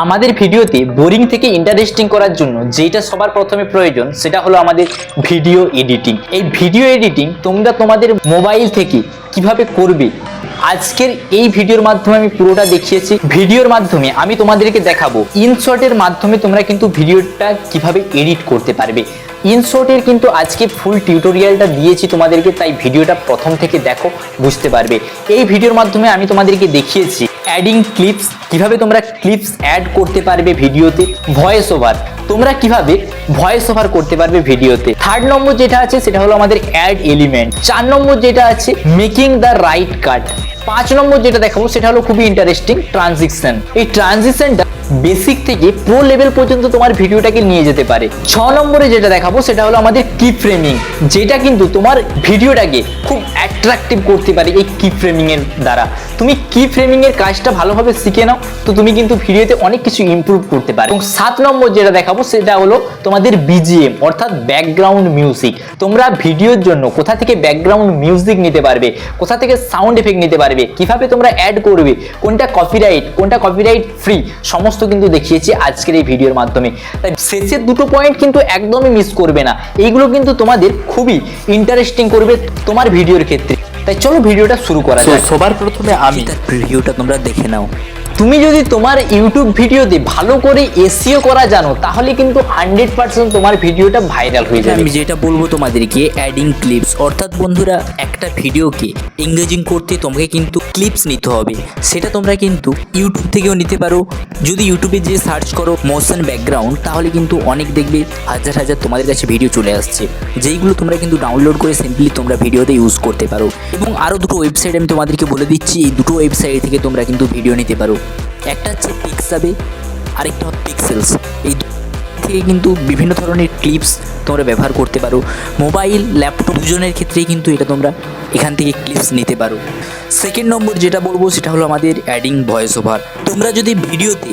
আমাদের ভিডিওতে বোরিং থেকে ইন্টারেস্টিং করার জন্য যেটা সবার প্রথমে প্রয়োজন সেটা হলো আমাদের ভিডিও এডিটিং। এই ভিডিও এডিটিং তোমরা তোমাদের মোবাইল থেকে কিভাবে করবে আজকের এই ভিডিওর মাধ্যমে আমি পুরোটা দেখিয়েছি। ভিডিওর মাধ্যমে আমি তোমাদেরকে দেখাবো ইনশর্টের মাধ্যমে তোমরা কিন্তু ভিডিওটা কিভাবে এডিট করতে পারবে। ইনশর্টের কিন্তু আজকে ফুল টিউটোরিয়ালটা দিয়েছি তোমাদেরকে, তাই ভিডিওটা প্রথম থেকে দেখো, বুঝতে পারবে। এই ভিডিওর মাধ্যমে আমি তোমাদেরকে দেখিয়েছি অ্যাডিং ক্লিপস, কিভাবে তোমরা ক্লিপস অ্যাড করতে পারবে ভিডিওতে। ভয়েস ওভার, তোমরা কিভাবে ভয়েস ওভার করতে পারবে ভিডিওতে। 3rd নম্বর যেটা আছে সেটা হলো আমাদের অ্যাড এলিমেন্ট। 4 নম্বর যেটা আছে মেকিং দ্য রাইট কাট। 5 নম্বর যেটা দেখাবো সেটা হলো খুবই ইন্টারেস্টিং, ট্রানজিশন। এই ট্রানজিশনটা বেসিক থেকে প্রো লেভেল পর্যন্ত তোমার ভিডিওটাকে নিয়ে যেতে পারে। 6 নম্বরে যেটা দেখাবো সেটা হলো আমাদের কি ফ্রেমিং, যেটা কিন্তু তোমার ভিডিওটাকে খুব অ্যাট্রাকটিভ করতে পারে। এই কি ফ্রেমিং এর দ্বারা তুমি কি ফ্রেমিং এর কাজটা ভালোভাবে শিখে নাও তো তুমি কিন্তু ভিডিওতে অনেক কিছু ইমপ্রুভ করতে পারো। এবং 7 নম্বর যেটা দেখাবো সেটা হলো তোমাদের বিজিএম অর্থাৎ ব্যাকগ্রাউন্ড মিউজিক। তোমরা ভিডিওর জন্য কোথা থেকে ব্যাকগ্রাউন্ড মিউজিক নিতে পারবে, কোথা থেকে সাউন্ড এফেক্ট নিতে পারবে, কিভাবে তোমরা অ্যাড করবে, কোনটা কপিরাইট কোনটা কপিরাইট ফ্রি, সমস্ত কিন্তু দেখিয়েছি আজকের এই ভিডিওর মাধ্যমে। তাই শেষের দুটো পয়েন্ট কিন্তু একদমই মিস করবে না, এইগুলো কিন্তু তোমাদের খুবই ইন্টারেস্টিং করবে তোমার ভিডিওর ক্ষেত্রে। তাই চলো ভিডিওটা শুরু করা যাক। সবার প্রথমে আমি তার ভিডিওটা তোমরা দেখে নাও। তুমি যদি তোমার ইউটিউব ভিডিওতে ভালো করে এসইও করা জানো তাহলে কিন্তু 100% তোমার ভিডিওটা ভাইরাল হয়ে যাবে। আমি যেটা বলবো তোমাদেরকে অ্যাডিং ক্লিপস, অর্থাৎ বন্ধুরা একটা ভিডিওকে এঙ্গেজিং করতে তোমাকে কিন্তু ক্লিপস নিতে হবে। সেটা তোমরা কিন্তু ইউটিউব থেকেও নিতে পারো। যদি ইউটিউবে যে সার্চ করো মোশন ব্যাকগ্রাউন্ড তাহলে কিন্তু অনেক দেখবে হাজার হাজার তোমাদের কাছে ভিডিও চলে আসছে, যেইগুলো তোমরা কিন্তু ডাউনলোড করে সিম্পলি তোমরা ভিডিওতে ইউজ করতে পারো। এবং আরও দুটো ওয়েবসাইট আমি তোমাদেরকে বলে দিচ্ছি, এই দুটো ওয়েবসাইট থেকে তোমরা কিন্তু ভিডিও নিতে পারো। একটা হচ্ছে পিক্সাবে, আরেকটা হচ্ছে পিক্সেলস। এই থেকে কিন্তু বিভিন্ন ধরনের ক্লিপস তোমরা ব্যবহার করতে পারো। মোবাইল ল্যাপটপ দুজনের ক্ষেত্রেই কিন্তু এটা তোমরা এখান থেকে ক্লিপস নিতে পারো। 2nd নম্বর যেটা বলবো সেটা হলো আমাদের অ্যাডিং ভয়েস ওভার। তোমরা যদি ভিডিওতে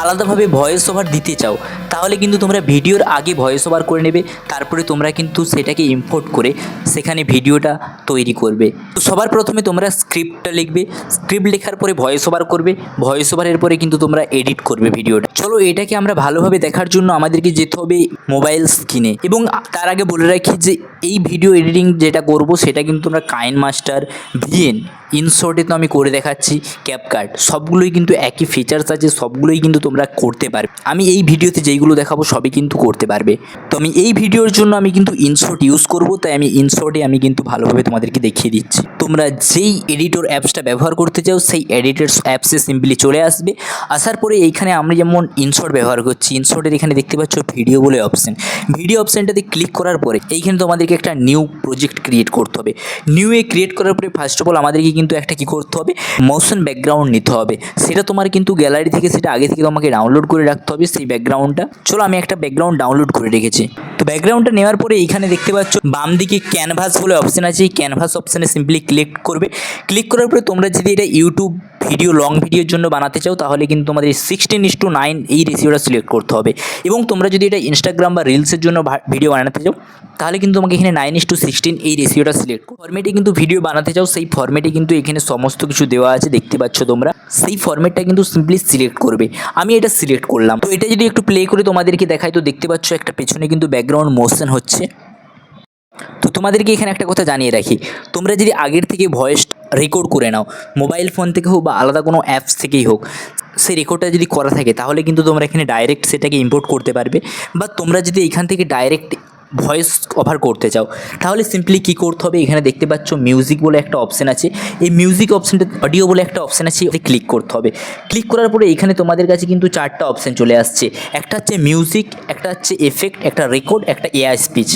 আলাদাভাবে ভয়েস ওভার দিতে চাও তাহলে কিন্তু তোমরা ভিডিওর আগে ভয়েস ওভার করে নেবে, তারপরে তোমরা কিন্তু সেটাকে ইম্পোর্ট করে সেখানে ভিডিওটা তৈরি করবে। তো সবার প্রথমে তোমরা স্ক্রিপ্টটা লিখবে, স্ক্রিপ্ট লেখার পরে ভয়েস ওভার করবে, ভয়েস ওভারের পরে কিন্তু তোমরা এডিট করবে ভিডিওটা। চলো এটাকে আমরা ভালোভাবে দেখার জন্য আমাদেরকে যেতে হবে মোবাইল স্ক্রিনে। এবং তার আগে বলে রাখি যে এই ভিডিও এডিটিং যেটা করব সেটা কিন্তু তোমরা কাইনমাস্টার, ভিএন, ইনশর্টে তো আমি করে দেখাচ্ছি, ক্যাপকাট, সবগুলোই কিন্তু একই ফিচার্স আছে, সবগুলোই কিন্তু তোমরা করতে পারবে। আমি এই ভিডিওতে যেইগুলো দেখাবো সবই কিন্তু করতে পারবে। তো আমি এই ভিডিওর জন্য আমি কিন্তু ইনশর্ট ইউজ করব, তাই আমি ইনশর্টে আমি কিন্তু ভালোভাবে তোমাদেরকে দেখিয়ে দিচ্ছি। তোমরা যেই এডিটর অ্যাপসটা ব্যবহার করতে চাও সেই এডিটর অ্যাপসে সিম্পলি চলে আসবে। আসার পরে এইখানে আমরা যেমন ইনশর্ট ব্যবহার করছি, ইনশর্টের এখানে দেখতে পাচ্ছ ভিডিও বলে অপশন। ভিডিও অপশানটাতে ক্লিক করার পরে এইখানে তোমাদেরকে একটা নিউ প্রজেক্ট ক্রিয়েট করতে হবে। নিউ ক্রিয়েট করার পরে ফার্স্ট অফ অল আমাদেরকে কিন্তু একটা কি করতে হবে, মোশন ব্যাকগ্রাউন্ড নিতে হবে। সেটা তোমার কিন্তু গ্যালারি থেকে সেটা আগে থেকে তোমাকে ডাউনলোড করে রাখতে হবে সেই ব্যাকগ্রাউন্ডটা। চলো আমি একটা ব্যাকগ্রাউন্ড ডাউনলোড করে রেখেছি। তো ব্যাকগ্রাউন্ডটা নেওয়ার পরে এইখানে দেখতে পাচ্ছ বাম দিকে ক্যানভাস বলে অপশান আছে, এই ক্যানভাস অপশানে সিম্পলি ক্লিক করবে। ক্লিক করার পরে তোমরা যদি এটা ইউটিউব ভিডিও লং ভিডিওর জন্য বানাতে চাও তাহলে কিন্তু তোমাদের 16:9 এই রেশিওটা সিলেক্ট করতে হবে। এবং তোমরা যদি এটা ইনস্টাগ্রাম বা রিলসের জন্য ভিডিও বানাতে চাও তাহলে কিন্তু তোমাকে এখানে 9:16 এই রেশিওটা সিলেক্ট করো। ফরম্যাটে কিন্তু ভিডিও বানাতে চাও সেই ফরম্যাটে কিন্তু এখানে সমস্ত কিছু দেওয়া আছে, দেখতে পাচ্ছ তোমরা। সেই ফরম্যাটটা কিন্তু সিম্পলি সিলেক্ট করবে। আমি এটা সিলেক্ট করলাম। তো এটা যদি একটু প্লে করে তোমাদেরকে দেখাই তো দেখতে পাচ্ছ একটা পেছনে কিন্তু ব্যাকগ্রাউন্ড মোশন হচ্ছে। তো তোমাদেরকে এখানে একটা কথা জানিয়ে রাখি, তোমরা যদি আগের থেকে ভয়েস রেকর্ড করে নাও মোবাইল ফোন থেকে হোক বা আলাদা কোনো অ্যাপস থেকেই হোক, সেই রেকর্ডটা যদি করা থাকে তাহলে কিন্তু তোমরা এখানে ডাইরেক্ট সেটাকে ইম্পোর্ট করতে পারবে। বা তোমরা যদি এখান থেকে ডাইরেক্ট ভয়েস ওভার করতে চাও তাহলে সিম্পলি কী করতে হবে, এখানে দেখতে পাচ্ছ মিউজিক বলে একটা অপশান আছে, এই মিউজিক অপশানটা অডিও বলে একটা অপশান আছে, ক্লিক করতে হবে। ক্লিক করার পরে এখানে তোমাদের কাছে কিন্তু 4টা অপশান চলে আসছে। একটা হচ্ছে মিউজিক, একটা হচ্ছে এফেক্ট, একটা রেকর্ড, একটা এআই স্পিচ।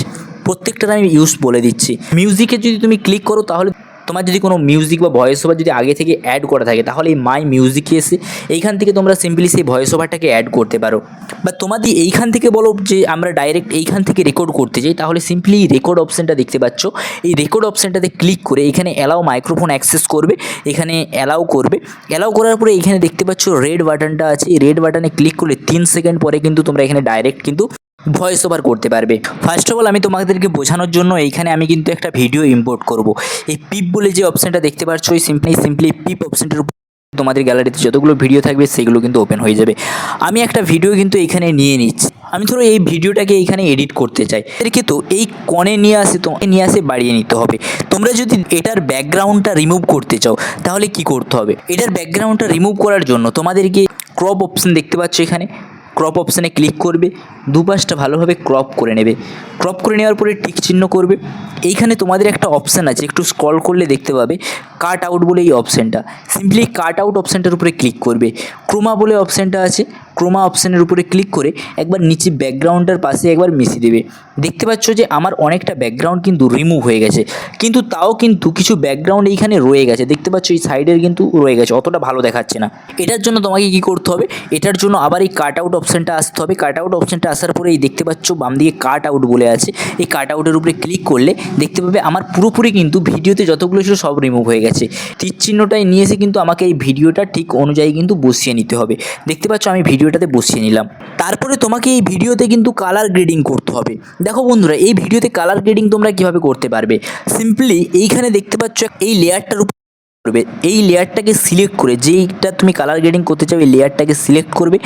প্রত্যেকটার আমি ইউজ বলে দিচ্ছি। মিউজিকে যদি তুমি ক্লিক করো তাহলে তোমার যদি কোনো মিউজিক বা ভয়েস ওভার যদি আগে থেকে অ্যাড করা থাকে তাহলে এই মাই মিউজিকে এসে এইখান থেকে তোমরা সিম্পলি সেই ভয়েস ওভারটাকে অ্যাড করতে পারো। বা তোমাদের এইখান থেকে বলো যে আমরা ডাইরেক্ট এইখান থেকে রেকর্ড করতে চাই তাহলে সিম্পলি রেকর্ড অপশানটা দেখতে পাচ্ছ, এই রেকর্ড অপশানটাতে ক্লিক করে এখানে অ্যালাউ মাইক্রোফোন অ্যাক্সেস করবে, এখানে অ্যালাউ করবে। অ্যালাউ করার পরে এখানে দেখতে পাচ্ছ রেড বাটনটা আছে, এই রেড বাটনে ক্লিক করলে 3 সেকেন্ড পরে কিন্তু তোমরা এখানে ডাইরেক্ট কিন্তু ভয়েস ওভার করতে পারবে। ফার্স্ট অফ অল আমি তোমাদেরকে বোঝানোর জন্য এইখানে আমি কিন্তু একটা ভিডিও ইম্পোর্ট করব। এই পিপ বলে যে অপশানটা দেখতে পাচ্ছ, এই সিম্পলি পিপ অপশানটার তোমাদের গ্যালারিতে যতগুলো ভিডিও থাকবে সেগুলো কিন্তু ওপেন হয়ে যাবে। আমি একটা ভিডিও কিন্তু এখানে নিয়ে নিচ্ছি। আমি ধরো এই ভিডিওটাকে এইখানে এডিট করতে চাই, এদেরকে তো এই কনে নিয়ে আসে বাড়িয়ে নিতে হবে। তোমরা যদি এটার ব্যাকগ্রাউন্ডটা রিমুভ করতে চাও তাহলে কি করতে হবে? এটার ব্যাকগ্রাউন্ডটা রিমুভ করার জন্য তোমাদেরকে ক্রপ অপশন দেখতে পাচ্ছ, এখানে ক্রপ অপশানে ক্লিক করবে, দুপাশটা ভালোভাবে ক্রপ করে নেবে। ক্রপ করে নেওয়ার পরে টিক চিহ্ন করবে। এইখানে তোমাদের একটা অপশান আছে, একটু স্ক্রল করলে দেখতে পাবে কাট আউট বলে এই অপশানটা। সিম্পলি কাট আউট অপশানটার উপরে ক্লিক করবে। ক্রোমা বলে অপশানটা আছে, ক্রোমা অপশানের উপরে ক্লিক করে একবার নিচে ব্যাকগ্রাউন্ডটার পাশে একবার মিশিয়ে দেবে। দেখতে পাচ্ছ যে আমার অনেকটা ব্যাকগ্রাউন্ড কিন্তু রিমুভ হয়ে গেছে, কিন্তু তাও কিন্তু কিছু ব্যাকগ্রাউন্ড এইখানে রয়ে গেছে। দেখতে পাচ্ছ এই সাইডের কিন্তু রয়ে গেছে, অতটা ভালো দেখাচ্ছে না। এটার জন্য তোমাকে কি করতে হবে? এটার জন্য আবার এই কাট আউট অপশানটা আসতে হবে। কাট আউট অপশানটা আসার পরে এই দেখতে পাচ্ছ বাম দিকে কাট আউট বলে আছে, এই কাট আউটের উপরে ক্লিক করলে দেখতে পাবে আমার পুরোপুরি কিন্তু ভিডিওতে যতগুলো ছিল সব রিমুভ হয়ে গেছে। তীর চিহ্নটাই নিয়ে এসে কিন্তু আমাকে এই ভিডিওটা ঠিক অনুযায়ী কিন্তু বসিয়ে নিতে হবে। দেখতে পাচ্ছ আমি ভিডিওটাতে বসিয়ে নিলাম। তারপরে তোমাকে এই ভিডিওতে কিন্তু কালার গ্রেডিং করতে হবে। দেখো বন্ধুরা, এই ভিডিওতে কালার গ্রেডিং তোমরা কিভাবে করতে পারবে? সিম্পলি এইখানে দেখতে পাচ্ছ এই লেয়ারটার উপর করবে, এই লেয়ারটাকে সিলেক্ট করে, যেইটা তুমি কালার গ্রেডিং করতে চাও এই লেয়ারটাকে সিলেক্ট করবে।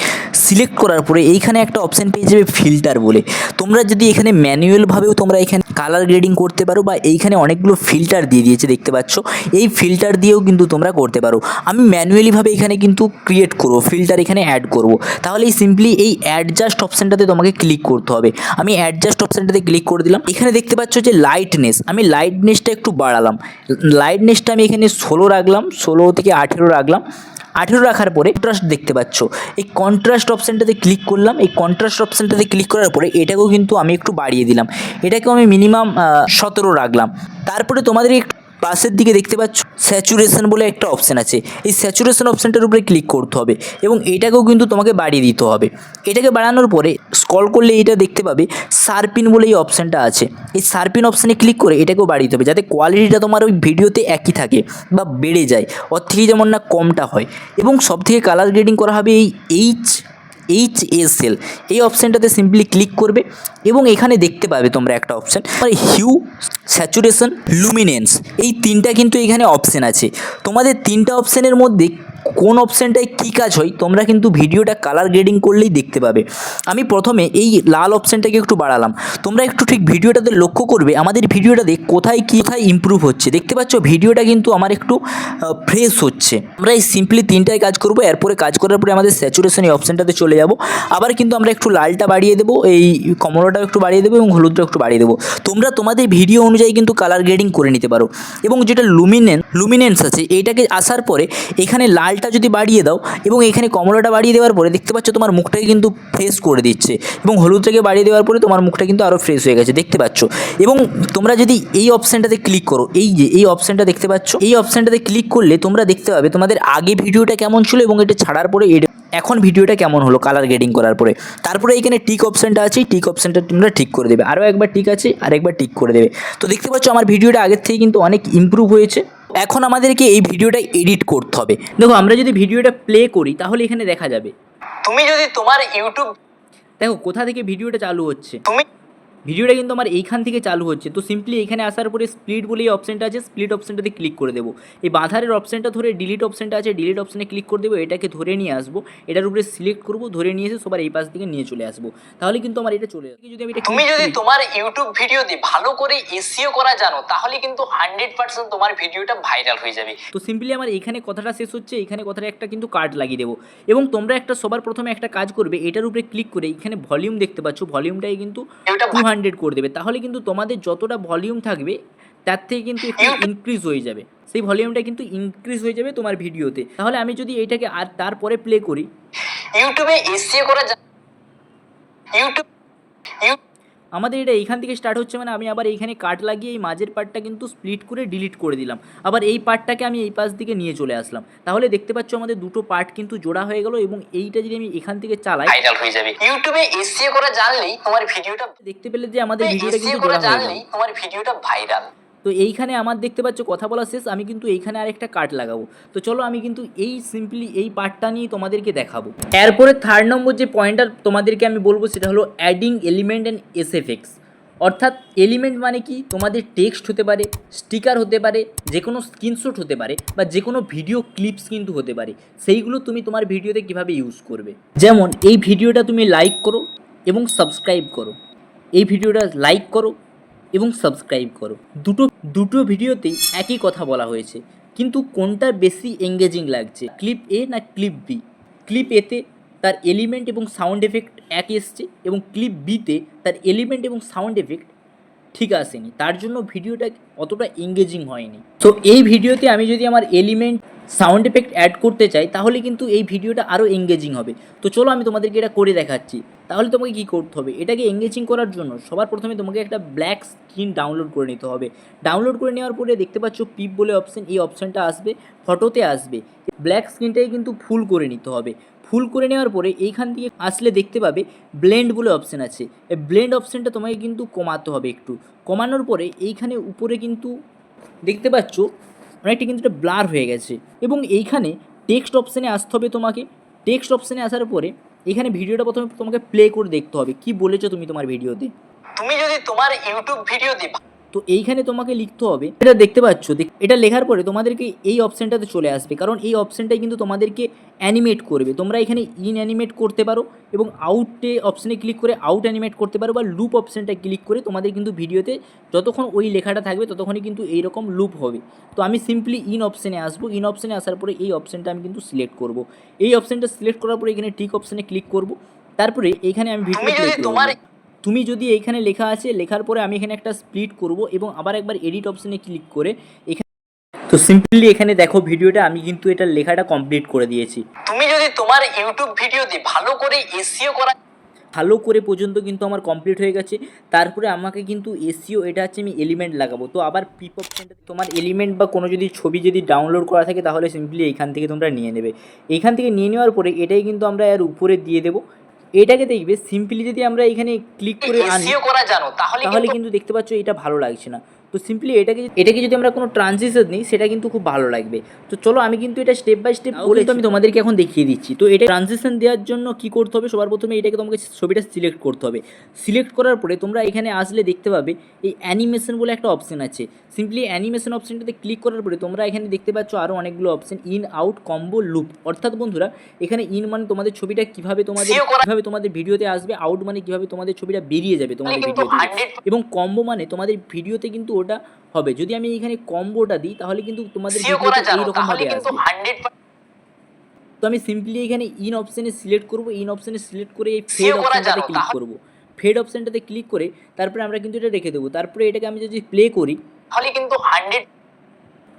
সিলেক্ট করার পরে এইখানে একটা অপশান পেয়ে যাবে ফিল্টার বলে। তোমরা যদি এখানে ম্যানুয়ালভাবেও তোমরা এখানে কালার গ্রেডিং করতে পারো, বা এইখানে অনেকগুলো ফিল্টার দিয়ে দিয়েছে দেখতে পাচ্ছ, এই ফিল্টার দিয়েও কিন্তু তোমরা করতে পারো। আমি ম্যানুয়ালিভাবে এখানে কিন্তু ক্রিয়েট করব, ফিল্টার এখানে অ্যাড করব। তাহলে এই সিম্পলি এই অ্যাডজাস্ট অপশানটাতে তোমাকে ক্লিক করতে হবে। আমি অ্যাডজাস্ট অপশানটাতে ক্লিক করে দিলাম। এখানে দেখতে পাচ্ছ যে লাইটনেস, আমি লাইটনেসটা একটু বাড়ালাম। লাইটনেসটা আমি এখানে 16 রাখলাম, 16 থেকে 18 রাখলাম। 18 রাখার পরে কন্ট্রাস্ট দেখতে পাচ্ছ, এই কন্ট্রাস্ট অপশানটাতে ক্লিক করলাম। এই কন্ট্রাস্ট অপশানটাতে ক্লিক করার পরে এটাকেও কিন্তু আমি একটু বাড়িয়ে দিলাম, এটাকেও আমি মিনিমাম 17 রাখলাম। তারপরে তোমাদের একটু পাশের দিকে দেখতে পাচ্ছ স্যাচুরেশন বলে একটা অপশান আছে, এই স্যাচুরেশন অপশানটার উপরে ক্লিক করতে হবে এবং এটাকেও কিন্তু তোমাকে বাড়িয়ে দিতে হবে। এটাকে বাড়ানোর পরে স্ক্রল করলে এটা দেখতে পাবে শার্পিন বলে এই অপশানটা আছে, এই শার্পিন অপশানে ক্লিক করে এটাকেও বাড়িয়ে দিতে হবে, যাতে কোয়ালিটিটা তোমার ওই ভিডিওতে একই থাকে বা বেড়ে যায়, ওর থেকে যেমন না কমটা হয়। এবং সবথেকে কালার গ্রেডিং করা হবে এই HSL এই অপশানটাতে সিম্পলি ক্লিক করবে এবং এখানে দেখতে পাবে তোমরা একটা অপশান হিউ, স্যাচুরেশন, লুমিনেন্স, এই তিনটা কিন্তু এখানে অপশান আছে। তোমাদের তিনটা অপশানের মধ্যে কোন অপশানটায় কী কাজ হয় তোমরা কিন্তু ভিডিওটা কালার গ্রেডিং করলেই দেখতে পাবে। আমি প্রথমে এই লাল অপশানটাকে একটু বাড়ালাম। তোমরা একটু ঠিক ভিডিওটাতে লক্ষ্য করবে আমাদের ভিডিওটাতে কোথায় ইমপ্রুভ হচ্ছে। দেখতে পাচ্ছ ভিডিওটা কিন্তু আমার একটু ফ্রেশ হচ্ছে। আমরা এই সিম্পলি তিনটায় কাজ করব, এরপরে কাজ করার পরে আমাদের স্যাচুরেশন এই অপশানটাতে চলে যাব। আবার কিন্তু আমরা একটু লালটা বাড়িয়ে দেবো, এই কমলাটাও একটু বাড়িয়ে দেবো এবং হলুদটাও একটু বাড়িয়ে দেবো। তোমরা তোমাদের ভিডিও অনুযায়ী কিন্তু কালার গ্রেডিং করে নিতে পারো। এবং যেটা লুমিনেন্স আছে এইটাকে আসার পরে এখানে লালটা যদি বাড়িয়ে দাও এবং এখানে কমলাটা বাড়িয়ে দেওয়ার পরে দেখতে পাচ্ছ তোমার মুখটাকে কিন্তু ফ্রেশ করে দিচ্ছে, এবং হলুদটাকে বাড়িয়ে দেওয়ার পরে তোমার মুখটা কিন্তু আরও ফ্রেশ হয়ে গেছে দেখতে পাচ্ছ। এবং তোমরা যদি এই অপশানটাতে ক্লিক করো, এই যে এই অপশানটা দেখতে পাচ্ছ, এই অপশানটাতে ক্লিক করলে তোমরা দেখতে পাবে তোমাদের আগে ভিডিওটা কেমন ছিল এবং এটা ছাড়ার পরে এখন ভিডিওটা কেমন হলো কালার গ্রেডিং করার পরে। তারপরে এখানে টিক অপশানটা আছে, টিক অপশানটা তোমরা ঠিক করে দেবে, আরও একবার টিক আছে আর একবার টিক করে দেবে। তো দেখতে পাচ্ছ আমার ভিডিওটা আগের থেকে কিন্তু অনেক ইমপ্রুভ হয়েছে। এখন আমাদেরকে এই ভিডিওটা এডিট করতে হবে। দেখো আমরা যদি ভিডিওটা প্লে করি তাহলে এখানে দেখা যাবে, তুমি যদি তোমার ইউটিউব, দেখো কোথা থেকে ভিডিওটা চালু হচ্ছে, তুমি ভিডিওটা কিন্তু আমার এইখান থেকে চালু হচ্ছে। তো সিম্পলি এখানে আসার পরে স্প্লিট বলে এই অপশানটা আছে, স্প্লিট অপশানটাতে ক্লিক করে দেবো। এই বাঁধারের অপশানটা ধরে ডিলিট অপশানটা আছে, ডিলিট অপশানে ক্লিক করে দেবো। এটাকে ধরে নিয়ে আসবো, এটার উপরে সিলেক্ট করবো, ধরে নিয়ে এসে সবার এই পাশ থেকে নিয়ে চলে আসবো, তাহলে কিন্তু আমার এটা চলে আসবে। যদি আমি এটা তুমি যদি তোমার ইউটিউব ভিডিওতে ভালো করে এসইও করা জানো তাহলে কিন্তু 100% তোমার ভিডিওটা ভাইরাল হয়ে যাবে। তো সিম্পলি আমার এইখানে কথাটা শেষ হচ্ছে, এইখানে কথাটা একটা কিন্তু কার্ড লাগিয়ে দেবো। এবং তোমরা একটা সবার প্রথমে একটা কাজ করবে, এটার উপরে ক্লিক করে এখানে ভলিউম দেখতে পাচ্ছ, ভলিউমটাই কিন্তু 200 করে দেবে। তাহলে কিন্তু তোমাদের যতটা ভলিউম থাকবে তার থেকে কিন্তু একটু ইনক্রিজ হয়ে যাবে, সেই ভলিউমটা কিন্তু ইনক্রিজ হয়ে যাবে তোমার ভিডিওতে। তাহলে আমি যদি এইটাকে আর তারপরে প্লে করি, ইউটিউবে এসইও করা আমাদের এটা এইখান থেকে স্টার্ট হচ্ছে, মানে আমি আবার এইখানে কাট লাগিয়ে এই মাঝের পার্টটা কিন্তু স্প্লিট করে ডিলিট করে দিলাম, আবার এই পার্টটাকে আমি এই পাশ দিকে নিয়ে চলে আসলাম। তাহলে দেখতে পাচ্ছ আমাদের দুটো পার্ট কিন্তু জোড়া হয়ে গেল। এবং এইটা যদি আমি এখান থেকে চালাই ভাইরাল হয়ে যাবে। ইউটিউবে এসইও করা জানলেই তোমার ভিডিওটা দেখতে পেলে যে আমাদের ভিডিওটা কিন্তু জোড়া হয়ে গেল, তোমার ভিডিওটা ভাইরাল। তো এইখানে আমার দেখতে পাচ্ছ কথা বলা শেষ, আমি কিন্তু এইখানে আরেকটা কাট লাগাবো। তো চলো আমি কিন্তু এই সিম্পলি এই পার্টটা নিয়ে তোমাদেরকে দেখাবো। এরপরে থার্ড নম্বর যে পয়েন্টটা তোমাদেরকে আমি বলবো সেটা হলো অ্যাডিং এলিমেন্ট অ্যান্ড এসএফএক্স, অর্থাৎ এলিমেন্ট মানে কি, তোমাদের টেক্সট হতে পারে, স্টিকার হতে পারে, যে কোনো স্ক্রিনশট হতে পারে, বা যে কোনো ভিডিও ক্লিপস কিন্তু হতে পারে। সেইগুলো তুমি তোমার ভিডিওতে কিভাবে ইউজ করবে। যেমন এই ভিডিওটা তুমি লাইক করো এবং সাবস্ক্রাইব করো, এই ভিডিওটা লাইক করো এবং সাবস্ক্রাইব করো। দুটো দুটো ভিডিওতেই একই কথা বলা হয়েছে, কিন্তু কোনটা বেশি এঙ্গেজিং লাগছে, ক্লিপ এ না ক্লিপ বি? ক্লিপ এতে তার এলিমেন্ট এবং সাউন্ড এফেক্ট এক এসছে, এবং ক্লিপ বিতে তার এলিমেন্ট এবং সাউন্ড এফেক্ট ঠিক আসেনি, তার জন্য ভিডিওটা অতটা এঙ্গেজিং হয়নি। তো এই ভিডিওতে আমি যদি আমার এলিমেন্ট সাউন্ড এফেক্ট অ্যাড করতে চাই, তাহলে কিন্তু এই ভিডিওটা আরও এঙ্গেজিং হবে। তো চলো আমি তোমাদেরকে এটা করে দেখাচ্ছি। তাহলে তোমাকে কী করতে হবে, এটাকে এঙ্গেজিং করার জন্য সবার প্রথমে তোমাকে একটা ব্ল্যাক স্ক্রিন ডাউনলোড করে নিতে হবে। ডাউনলোড করে নেওয়ার পরে দেখতে পাচ্ছ পিপ বলে অপশান, এই অপশানটা আসবে, ফটোতে আসবে। ব্ল্যাক স্ক্রিনটাকে কিন্তু ফুল করে নিতে হবে। ফুল করে নেওয়ার পরে এইখান থেকে আসলে দেখতে পাবে ব্লেন্ড বলে অপশান আছে। এই ব্লেন্ড অপশানটা তোমাকে কিন্তু কমাতে হবে একটু। কমানোর পরে এইখানে উপরে কিন্তু দেখতে পাচ্ছ অনেকটা কিন্তু এটা ব্লার হয়ে গেছে, এবং এইখানে টেক্সট অপশানে আসতে হবে তোমাকে। টেক্সট অপশানে আসার পরে এখানে ভিডিওটা প্রথমে তোমাকে প্লে করে দেখতে হবে কি বলেছো তুমি তোমার ভিডিওতে। তুমি যদি তোমার ইউটিউব ভিডিওতে, তো এইখানে তোমাকে লিখতে হবে, এটা দেখতে পাচ্ছ, এটা লেখার পরে তোমাদেরকে এই অপশানটাতে চলে আসবে, কারণ এই অপশানটাই কিন্তু তোমাদেরকে অ্যানিমেট করবে। তোমরা এখানে ইন অ্যানিমেট করতে পারো, এবং আউটে অপশানে ক্লিক করে আউট অ্যানিমেট করতে পারো, বা লুপ অপশানটা ক্লিক করে তোমাদের কিন্তু ভিডিওতে যতক্ষণ ওই লেখাটা থাকবে ততক্ষণই কিন্তু এইরকম লুপ হবে। তো আমি সিম্পলি ইন অপশানে আসবো। ইন অপশানে আসার পরে এই অপশানটা আমি কিন্তু সিলেক্ট করব। এই অপশানটা সিলেক্ট করার পরে এখানে টিক অপশানে ক্লিক করব। তারপরে এখানে আমি ভিডিও প্লে করব। তুমি যদি এইখানে লেখা আছে, লেখার পরে আমি এখানে একটা স্প্লিট করব, এবং আবার একবার এডিট অপশানে ক্লিক করে এখানে, তো সিম্পলি এখানে দেখো ভিডিওটা আমি কিন্তু এটা লেখাটা কমপ্লিট করে দিয়েছি। তুমি যদি তোমার ইউটিউব ভিডিওতে ভালো করে এসইও করা, ভালো করে পর্যন্ত কিন্তু আমার কমপ্লিট হয়ে গেছে। তারপরে আমাকে কিন্তু এসইও, এটা হচ্ছে আমি এলিমেন্ট লাগাবো। তো আবার পিপ অপশানটা, তোমার এলিমেন্ট বা কোনো যদি ছবি যদি ডাউনলোড করা থাকে তাহলে সিম্পলি এইখান থেকে তোমরা নিয়ে নেবে। এইখান থেকে নিয়ে নেওয়ার পরে এটাই কিন্তু আমরা এর উপরে দিয়ে দেবো। এটাকে দেখবে সিম্পলি যদি আমরা এখানে ক্লিক করে আনি করা জানো, তাহলে কিন্তু দেখতে পাচ্ছ এটা ভালো লাগছে না। তো সিম্পলি এটাকে যদি আমরা কোনো ট্রানজিশন নিই সেটা কিন্তু খুব ভালো লাগবে। তো চলো আমি কিন্তু এটা স্টেপ বাই স্টেপ বলে আমি তোমাদেরকে এখন দেখিয়ে দিচ্ছি। তো এটা ট্রানজিশন দেওয়ার জন্য কি করতে হবে, সবার প্রথমে এটাকে তোমাকে ছবিটা সিলেক্ট করতে হবে। সিলেক্ট করার পরে তোমরা এখানে আসলে দেখতে পাবে এই অ্যানিমেশন বলে একটা অপশন আছে। সিম্পলি অ্যানিমেশন অপশনটাতে ক্লিক করার পরে তোমরা এখানে দেখতে পাচ্ছ আরও অনেকগুলো option, in out combo loop. অর্থাৎ বন্ধুরা এখানে ইন মানে তোমাদের ছবিটা কিভাবে তোমাদের ভিডিওতে আসবে, আউট মানে কিভাবে তোমাদের ছবিটা বেরিয়ে যাবে তোমাদের ভিডিওতে, এবং কম্বো মানে তোমাদের ভিডিওতে কিন্তু ওটা হবে। যদি আমি এখানে কম্বোটা দিই তাহলে কিন্তু তোমাদের ভিডিওতে এইরকম ভাবে আসবে। তো আমি সিম্পলি এখানে ইন অপশানে সিলেক্ট করব। ইন অপশানে সিলেক্ট করে এই ফেড অপশানটাতে ক্লিক করব। ফেড অপশানটাতে ক্লিক করে তারপরে আমরা কিন্তু এটা রেখে দেবো। তারপরে এটাকে আমি যদি প্লে করি তাহলে কিন্তু 100।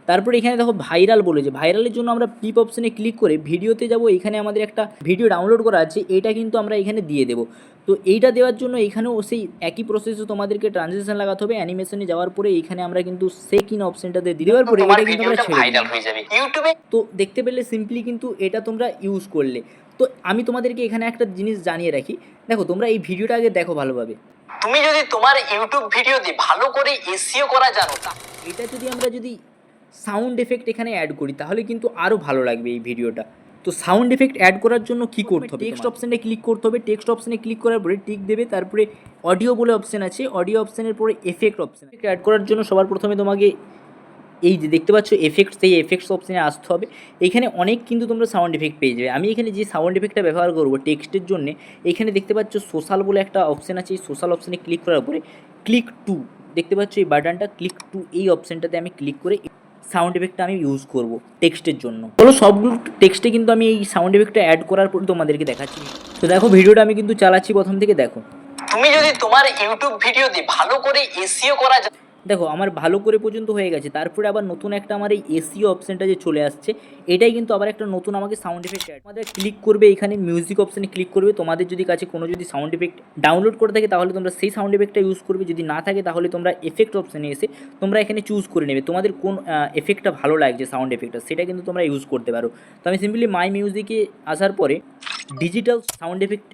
তারপরে এখানে দেখো ভাইরাল বলেছে, ভাইরালের জন্য আমরা পিপ অপশানে ক্লিক করে ভিডিওতে যাব। এখানে আমাদের একটা ভিডিও ডাউনলোড করা আছে, এটা কিন্তু আমরা এখানে দিয়ে দেবো। তো এইটা দেওয়ার জন্য এখানেও সেই একই প্রসেসে তোমাদেরকে ট্রানজিশন লাগাতে হবে। অ্যানিমেশনে যাওয়ার পরে এখানে আমরা কিন্তু সেকেন্ড অপশানটাতে দেওয়ার পরে এটা কিন্তু আমরা ভাইরাল হয়ে যাবে ইউটিউবে। তো দেখতে পেলে সিম্পলি কিন্তু এটা তোমরা ইউজ করলে। তো আমি তোমাদেরকে এখানে একটা জিনিস জানিয়ে রাখি, দেখো তোমরা এই ভিডিওটা আগে দেখো ভালোভাবে। তুমি যদি তোমার ইউটিউব ভিডিওতে ভালো করে এসইও করা জানো, এটা যদি সাউন্ড এফেক্ট এখানে অ্যাড করি তাহলে কিন্তু আরও ভালো লাগবে এই ভিডিওটা। তো সাউন্ড এফেক্ট অ্যাড করার জন্য কী করতে হবে, টেক্সট অপশানে ক্লিক করতে হবে। টেক্সট অপশানে ক্লিক করার পরে টিক দেবে, তারপরে অডিও বলে অপশান আছে, অডিও অপশানের পরে এফেক্ট অপশান অ্যাড করার জন্য সবার প্রথমে তোমাকে এই যে দেখতে পাচ্ছ এফেক্টস, সেই এফেক্টস অপশানে আসতে হবে। এখানে অনেক কিন্তু তোমরা সাউন্ড এফেক্ট পেয়ে যাবে। আমি এখানে যে সাউন্ড এফেক্টটা ব্যবহার করবো টেক্সটের জন্য, এখানে দেখতে পাচ্ছ সোশ্যাল বলে একটা অপশান আছে। এই সোশ্যাল অপশানে ক্লিক করার পরে ক্লিক টু, দেখতে পাচ্ছ এই বাটনটা, ক্লিক টু এই অপশানটাতে আমি ক্লিক করে সাউন্ড এফেক্টটা আমি ইউজ করব টেক্সটের জন্য। বলো সবগুলো টেক্সটে কিন্তু আমি এই সাউন্ড এফেক্টটা অ্যাড করার পর তোমাদেরকে দেখাচ্ছি। তো দেখো ভিডিওটা আমি কিন্তু চালাচ্ছি প্রথম থেকে, দেখো। তুমি যদি তোমার ইউটিউব ভিডিওতে ভালো করে এসইও করা যায়, দেখো আমার ভালো করে পর্যন্ত হয়ে গেছে। তারপরে আবার নতুন একটা আমার এই এসইও অপশানটা যে চলে আসছে, এটাই কিন্তু আবার একটা নতুন আমাকে সাউন্ড এফেক্ট অ্যাড। আমাদের ক্লিক করবে এখানে মিউজিক অপশানে ক্লিক করবে। তোমাদের যদি কাছে কোনো যদি সাউন্ড এফেক্ট ডাউনলোড করে থাকে তাহলে তোমরা সেই সাউন্ড এফেক্টটা ইউজ করবে। যদি না থাকে তাহলে তোমরা এফেক্ট অপশানে এসে তোমরা এখানে চুজ করে নেবে তোমাদের কোন এফেক্টটা ভালো লাগছে, সাউন্ড এফেক্টটা, সেটা কিন্তু তোমরা ইউজ করতে পারো। তো আমি সিম্পলি মাই মিউজিকে আসার পরে ডিজিটাল সাউন্ড এফেক্ট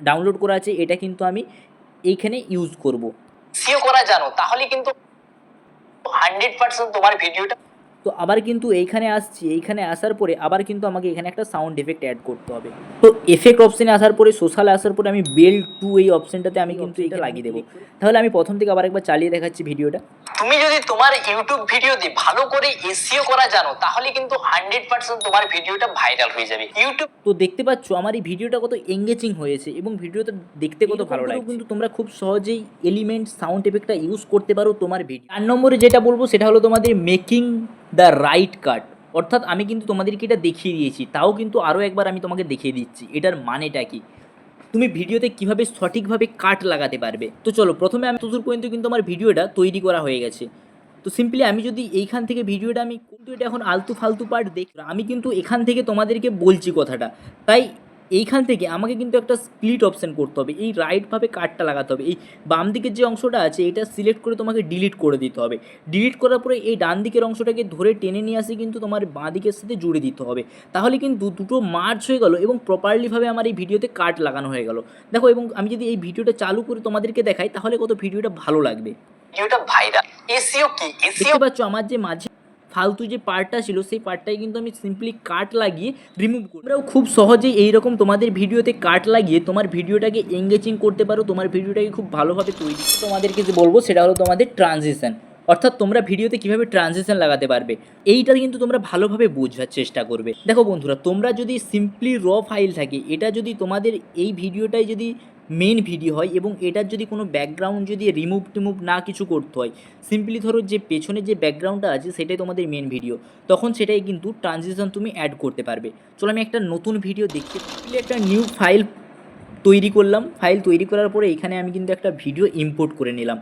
ডাউনলোড করা আছে, এটা কিন্তু আমি এইখানে ইউজ করব। সিও করা জানো তাহলে কিন্তু 100% তোমার ভিডিওটা তো আবার কিন্তু এইখানে আসছি, এইখানে আসার পরে আবার কিন্তু আমাকে এখানে একটা সাউন্ড এফেক্ট অ্যাড করতে হবে। তো এফেক্ট অপশানে আসার পরে সোশ্যাল আসার পরে আমি বেল টু এই অপশানটাতে আমি কিন্তু এটা লাগিয়ে দেবো। তাহলে আমি প্রথম থেকে আবার একবার চালিয়ে দেখাচ্ছি ভিডিওটা। তুমি যদি তোমার ইউটিউব ভিডিওতে ভালো করে এসইও করা জানো তাহলে কিন্তু 100% তোমার ভিডিওটা ভাইরাল হয়ে যাবে ইউটিউব। তো দেখতে পাচ্ছ আমার এই ভিডিওটা কত এঙ্গেজিং হয়েছে এবং ভিডিওটা দেখতে কত ভালো লাগে। কিন্তু তোমরা খুব সহজেই এলিমেন্ট সাউন্ড এফেক্টটা ইউজ করতে পারো তোমার ভিডিও। 4 নম্বরে যেটা বলবো সেটা হলো তোমাদের মেকিং দ্য রাইট কাট। অর্থাৎ আমি কিন্তু তোমাদেরকে এটা দেখিয়ে দিয়েছি, তাও কিন্তু আরও একবার আমি তোমাকে দেখিয়ে দিচ্ছি এটার মানেটা কি, তুমি ভিডিওতে কিভাবে সঠিকভাবে কাট লাগাতে পারবে। তো চলো প্রথমে আমি তোর পর্যন্ত কিন্তু আমার ভিডিওটা তৈরি করা হয়ে গেছে। তো সিম্পলি আমি যদি এইখান থেকে ভিডিওটা আমি কিন্তু এটা এখন আলতু ফালতু পার্ট দেখ, আমি কিন্তু এখান থেকে তোমাদেরকে বলছি কথাটা, তাই এইখান থেকে আমাকে কিন্তু একটা স্প্লিট অপশান করতে হবে, এই রাইটভাবে কাটটা লাগাতে হবে। এই বাম দিকের যে অংশটা আছে এটা সিলেক্ট করে তোমাকে ডিলিট করে দিতে হবে। ডিলিট করার পরে এই ডান দিকের অংশটাকে ধরে টেনে নিয়ে আসে কিন্তু তোমার বাঁ দিকের সাথে জুড়ে দিতে হবে। তাহলে কিন্তু দুটো মার্চ হয়ে গেল এবং প্রপারলিভাবে আমার এই ভিডিওতে কাট লাগানো হয়ে গেল। দেখো, এবং আমি যদি এই ভিডিওটা চালু করে তোমাদেরকে দেখাই তাহলে কত ভিডিওটা ভালো লাগবে। ভিডিওটা ভাইরাল। এসইও কি? দেখতে পাচ্ছ আমার যে মাঝে ফালতু যে পার্টটা ছিল সেই পার্টটাই কিন্তু আমি সিম্পলি কাট লাগিয়ে রিমুভ করি। তোমরাও খুব সহজেই এইরকম তোমাদের ভিডিওতে কাট লাগিয়ে তোমার ভিডিওটাকে এঙ্গেজিং করতে পারো, তোমার ভিডিওটাকে খুব ভালোভাবে তৈরি। তোমাদেরকে যে বলবো সেটা হলো তোমাদের ট্রানজিশন, অর্থাৎ তোমরা ভিডিওতে কীভাবে ট্রানজিশন লাগাতে পারবে এইটা কিন্তু তোমরা ভালোভাবে বোঝার চেষ্টা করবে। দেখো বন্ধুরা, তোমরা যদি সিম্পলি র ফাইল থাকে, এটা যদি তোমাদের এই ভিডিওটাই যদি মেন ভিডিও হয় এবং এটার যদি কোনো ব্যাকগ্রাউন্ড যদি রিমুভ না কিছু করতে হয়, সিম্পলি ধরো যে পেছনে যে ব্যাকগ্রাউন্ডটা আছে সেটাই তোমাদের মেন ভিডিও, তখন সেটাই কিন্তু ট্রানজিশন তুমি অ্যাড করতে পারবে। চলো আমি একটা নতুন ভিডিও দেখি, একটা নিউ ফাইল তৈরি করলাম। ফাইল তৈরি করার পরে এখানে আমি কিন্তু একটা ভিডিও ইম্পোর্ট করে নিলাম।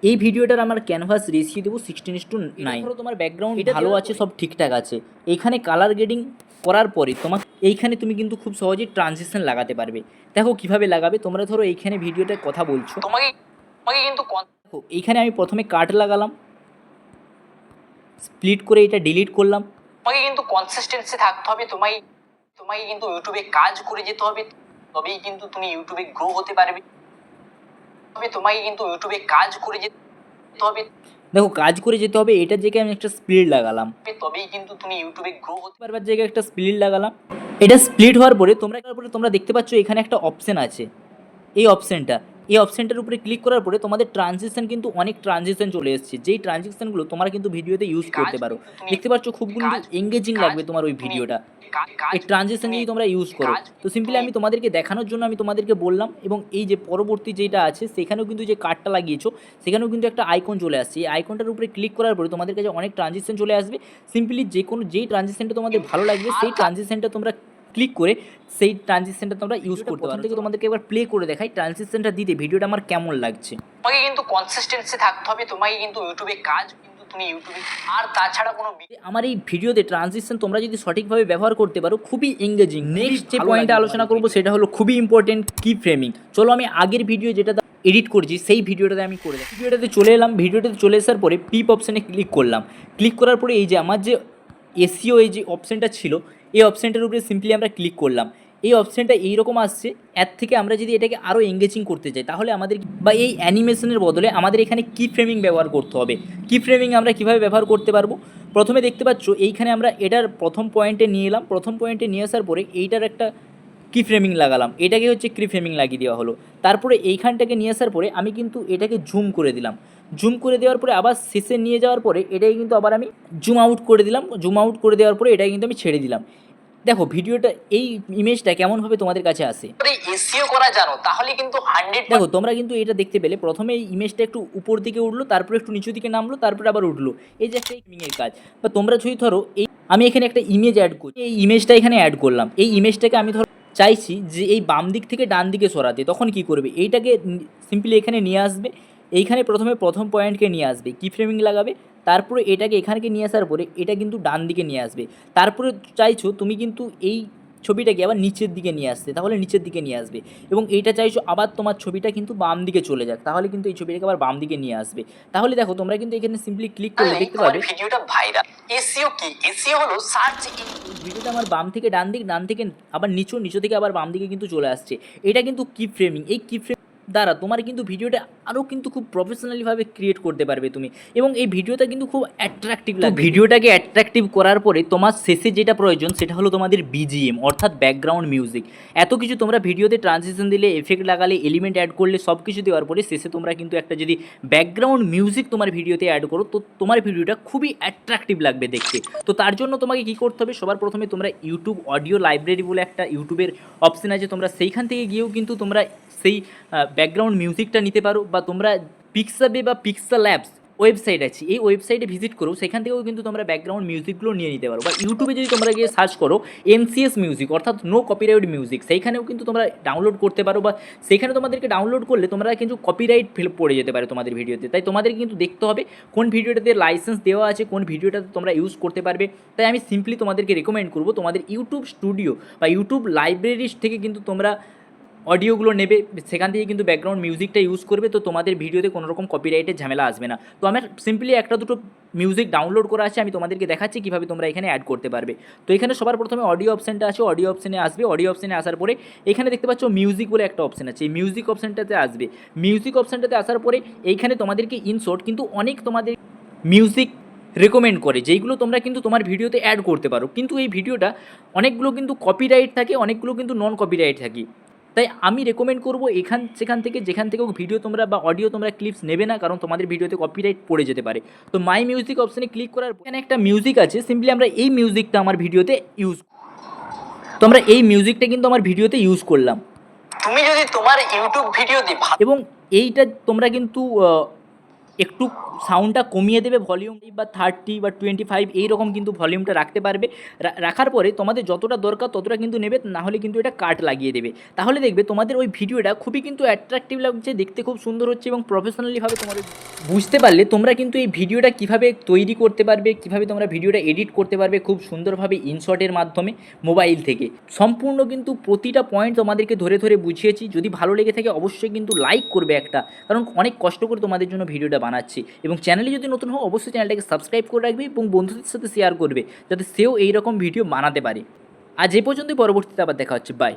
এই ভিডিওটার আমার ক্যানভাস রেশিও দেবো 16:9। ধরো তোমার ব্যাকগ্রাউন্ড ভালো আছে, সব ঠিকঠাক আছে, এইখানে কালার গ্রেডিং করার পরে তোমার এইখানে তুমি কিন্তু খুব সহজেই ট্রানজিশন লাগাতে পারবে। দেখো কিভাবে লাগাবে। তোমরা ধরো এইখানে ভিডিওটার কথা বলছো, তোমাকে কিন্তু দেখো এইখানে আমি প্রথমে কাট লাগালাম, স্প্লিট করে এটা ডিলিট করলাম। তোমাকে কিন্তু কনসিস্টেন্সি থাকতে হবে, তোমাকে কিন্তু ইউটিউবে কাজ করে যেতে হবে, তবেই কিন্তু তুমি ইউটিউবে গ্রো হতে পারবে। তোমাকে কিন্তু ইউটিউবে কাজ করে যেতে হবে। দেখো, কাজ করে যেতে হবে, এটার জায়গায় আমি একটা স্প্লিট লাগালাম, তবেই কিন্তু তুমি ইউটিউবে গ্রো হতে পারবার জায়গায় একটা স্প্লিট লাগালাম। এটা স্প্লিট হওয়ার পরে তোমরা দেখতে পাচ্ছ এখানে একটা অপশান আছে, এই অপশানটার উপরে ক্লিক করার পরে তোমাদের ট্রানজিশন কিন্তু অনেক ট্রানজিশন চলে এসেছে, যেই ট্রানজিশনগুলো তোমরা কিন্তু ভিডিওতে ইউজ করতে পারো। দেখতে পাচ্ছ খুব কিন্তু এঙ্গেজিং লাগবে তোমার ওই ভিডিওটা এই ট্রানজিশন যদি তোমরা ইউজ করো। তো সিম্পলি আমি তোমাদেরকে দেখানোর জন্য আমি তোমাদেরকে বললাম, এবং এই যে পরবর্তী যেটা আছে সেখানেও কিন্তু যে কার্ডটা লাগিয়েছো সেখানেও কিন্তু একটা আইকন চলে আসছে। এই আইকনটার উপরে ক্লিক করার পরে তোমাদের কাছে অনেক ট্রানজিশন চলে আসবে। সিম্পলি যেই ট্রানজিশনটা তোমাদের ভালো লাগবে সেই ট্রানজিশনটা তোমরা ক্লিক করে সেই ট্রানজিশনটা তোমরা ইউজ করতে পারো। থেকে তোমাদেরকে একবার প্লে করে দেখাই ট্রানজিশনটা দিতে ভিডিওটা আমার কেমন লাগছে। তোমাকে কিন্তু কনসিস্টেন্সি থাকতে হবে, তোমাকে কিন্তু ইউটিউবে কাজ কিন্তু তুমি ইউটিউবে, আর তাছাড়া কোনো আমার এই ভিডিওতে ট্রানজিশন তোমরা যদি সঠিকভাবে ব্যবহার করতে পারো খুবই এঙ্গেজিং। নেক্সট যে পয়েন্টে আলোচনা করবো সেটা হলো খুবই ইম্পর্টেন্ট, কি ফ্রেমিং। চলো আমি আগের ভিডিও যেটা এডিট করছি সেই ভিডিওটাতে আমি করে দেয়। ভিডিওটাতে চলে এলাম, ভিডিওটাতে চলে আসার পরে পিপ অপশানে ক্লিক করলাম। ক্লিক করার পরে এই যে আমার যে এসইও এই যে অপশানটা ছিল এই অপশানটার উপরে সিম্পলি আমরা ক্লিক করলাম। এই অপশানটা এইরকম আসছে। এর থেকে আমরা যদি এটাকে আরও এঙ্গেজিং করতে চাই তাহলে আমাদের বা এই অ্যানিমেশনের বদলে আমাদের এখানে কি ফ্রেমিং ব্যবহার করতে হবে। কি ফ্রেমিং আমরা কীভাবে ব্যবহার করতে পারবো, প্রথমে দেখতে পাচ্ছ এইখানে আমরা এটার প্রথম পয়েন্টে নিয়ে এলাম। প্রথম পয়েন্টে নিয়ে আসার পরে এইটার একটা কি ফ্রেমিং লাগালাম, এটাকে হচ্ছে কি ফ্রেমিং লাগিয়ে দেওয়া হলো। তারপরে এইখানটাকে নিয়ে আসার পরে আমি কিন্তু এটাকে জুম করে দিলাম। জুম করে দেওয়ার পরে আবার শেষে নিয়ে যাওয়ার পরে এটাকে কিন্তু আবার আমি জুম আউট করে দিলাম। জুম আউট করে দেওয়ার পরে এটাকে কিন্তু আমি ছেড়ে দিলাম। দেখো ভিডিওটা এই ইমেজটা কেমনভাবে তোমাদের কাছে আসে। এসইও করা জানো তাহলে কিন্তু 100। দেখো তোমরা কিন্তু এটা দেখতে পেলে প্রথমে এই ইমেজটা একটু উপর দিকে উঠলো, তারপরে একটু নিচু দিকে নামলো, তারপরে আবার উঠলো। এই যে একটা ফ্রেমিংয়ের কাজ। বা তোমরা যদি ধরো এই আমি এখানে একটা ইমেজ অ্যাড করি, এই ইমেজটা এখানে অ্যাড করলাম। এই ইমেজটাকে আমি ধরো চাইছি যে এই বাম দিক থেকে ডান দিকে সরাতে, তখন কি করবে, এইটাকে সিম্পলি এখানে নিয়ে আসবে। এইখানে প্রথম পয়েন্টকে নিয়ে আসবে, কি ফ্রেমিং লাগাবে, তারপরে এটাকে এখানকে নিয়ে আসার পরে এটা কিন্তু ডান দিকে নিয়ে আসবে। তারপরে চাইছো তুমি কিন্তু এই ছবিটাকে আবার নিচের দিকে নিয়ে আসতে, তাহলে নিচের দিকে নিয়ে আসবে। এবং এইটা চাইছো আবার তোমার ছবিটা কিন্তু বাম দিকে চলে যাক, তাহলে কিন্তু এই ছবিটাকে আবার বাম দিকে নিয়ে আসবে। তাহলে দেখো তোমরা কিন্তু এখানে সিম্পলি ক্লিক করলে দেখতে পাবে ভিডিওটা ভাইরাল। এসইও কি? এসইও হলো সার্চ ইঞ্জিন। ভিডিওটা আমার বাম থেকে ডান থেকে আবার নিচু থেকে আবার বাম দিকে কিন্তু চলে আসছে। এটা কিন্তু কি ফ্রেমিং। এই কি ফ্রেম দ্বারা তোমার কিন্তু ভিডিওটা আরও কিন্তু খুব প্রফেশনালিভাবে ক্রিয়েট করতে পারবে তুমি, এবং এই ভিডিওটা কিন্তু খুব অ্যাট্রাকটিভ লাগবে। ভিডিওটাকে অ্যাট্রাকটিভ করার পরে তোমার শেষে যেটা প্রয়োজন সেটা হলো তোমাদের বিজিএম অর্থাৎ ব্যাকগ্রাউন্ড মিউজিক। এত কিছু তোমরা ভিডিওতে ট্রানজিশন দিলে, এফেক্ট লাগালে, এলিমেন্ট অ্যাড করলে, সব কিছু দেওয়ার পরে শেষে তোমরা কিন্তু একটা যদি ব্যাকগ্রাউন্ড মিউজিক তোমার ভিডিওতে অ্যাড করো তো তোমার ভিডিওটা খুবই অ্যাট্রাকটিভ লাগবে দেখতে। তো তার জন্য তোমাকে কী করতে হবে, সবার প্রথমে তোমরা ইউটিউব অডিও লাইব্রেরি বলে একটা ইউটিউবের অপশন আছে, তোমরা সেইখান থেকে গিয়েও কিন্তু তোমরা সেই ব্যাকগ্রাউন্ড মিউজিকটা নিতে পারো, বা তোমরা পিক্সাবে বা পিক্সা ল্যাবস ওয়েবসাইট আছে, এই ওয়েবসাইটে ভিজিট করো, সেখান থেকেও কিন্তু তোমরা ব্যাকগ্রাউন্ড মিউজিকগুলো নিয়ে নিতে পারো। বা ইউটিউবে যদি তোমরা গিয়ে সার্চ করো এনসিএস মিউজিক অর্থাৎ নো কপিরাইট মিউজিক, সেইখানেও কিন্তু তোমরা ডাউনলোড করতে পারো, বা সেইখানে তোমাদেরকে ডাউনলোড করলে তোমরা কিন্তু কপিরাইট পড়ে যেতে পারে তোমাদের ভিডিওতে। তাই তোমাদের কিন্তু দেখতে হবে কোন ভিডিওটাতে লাইসেন্স দেওয়া আছে, কোন ভিডিওটাতে তোমরা ইউজ করতে পারবে। তাই আমি সিম্পলি তোমাদেরকে রেকমেন্ড করবো তোমাদের ইউটিউব স্টুডিও বা ইউটিউব লাইব্রেরি থেকে কিন্তু তোমরা অডিওগুলো নেবে, সেখান থেকে কিন্তু ব্যাকগ্রাউন্ড মিউজিকটা ইউজ করবে, তো তোমাদের ভিডিওতে কোনো রকম কপিরাইটের ঝামেলা আসবে না। তো আমার সিম্পলি একটা দুটো মিউজিক ডাউনলোড করা আছে, আমি তোমাদেরকে দেখাচ্ছি কীভাবে তোমরা এখানে অ্যাড করতে পারবে। তো এখানে সবার প্রথমে অডিও অপশানটা আছে, অডিও অপশানে আসবে। অডিও অপশানে আসার পরে এখানে দেখতে পাচ্ছ মিউজিক বলে একটা অপশান আছে, এই মিউজিক অপশানটাতে আসবে। মিউজিক অপশানটাতে আসার পরে এইখানে তোমাদেরকে ইনশর্ট কিন্তু অনেক তোমাদের মিউজিক রেকমেন্ড করে, যেইগুলো তোমরা কিন্তু তোমার ভিডিওতে অ্যাড করতে পারো। কিন্তু এই ভিডিওটা অনেকগুলো কিন্তু কপিরাইট থাকে, অনেকগুলো কিন্তু নন কপিরাইট থাকে। তাই আমি রেকমেন্ড করবো সেখান থেকে যেখান থেকেও ভিডিও তোমরা বা অডিও তোমরা ক্লিপস নেবে না, কারণ তোমাদের ভিডিওতে কপিরাইট পড়ে যেতে পারে। তো মাই মিউজিক অপশানে ক্লিক করার পর এখানে একটা মিউজিক আছে, সিম্পলি আমরা এই মিউজিকটা আমার ভিডিওতে তো আমরা এই মিউজিকটা কিন্তু আমার ভিডিওতে ইউজ করলাম। তুমি যদি তোমার ইউটিউব ভিডিওতে এবং এইটা তোমরা কিন্তু একটু সাউন্ডটা কমিয়ে দেবে, ভলিউম বা 30 বা 25 এইরকম কিন্তু ভলিউমটা রাখতে পারবে। রাখার পরে তোমাদের যতটা দরকার ততটা কিন্তু নেবে, না হলে কিন্তু এটা কাট লাগিয়ে দেবে। তাহলে দেখবে তোমাদের ওই ভিডিওটা খুবই কিন্তু অ্যাট্রাকটিভ লাগছে, দেখতে খুব সুন্দর হচ্ছে, এবং প্রফেশনালিভাবে তোমাদের বুঝতে পারলে তোমরা কিন্তু এই ভিডিওটা কীভাবে তৈরি করতে পারবে, কীভাবে তোমরা ভিডিওটা এডিট করতে পারবে খুব সুন্দরভাবে ইনশর্টের মাধ্যমে মোবাইল থেকে। সম্পূর্ণ কিন্তু প্রতিটা পয়েন্ট তোমাদেরকে ধরে ধরে বুঝিয়েছি। যদি ভালো লেগে থাকে অবশ্যই কিন্তু লাইক করবে একটা, কারণ অনেক কষ্ট করে তোমাদের জন্য ভিডিওটা বানাচ্ছি। এবং চ্যানেলে যদি নতুন হও অবশ্যই চ্যানেলটাকে সাবস্ক্রাইব করে রাখবে এবং বন্ধুদের সাথে শেয়ার করবে, যাতে সেও এইরকম ভিডিও বানাতে পারে। আজ এই পর্যন্তই, পরবর্তীতে আবার দেখা হচ্ছে, বাই।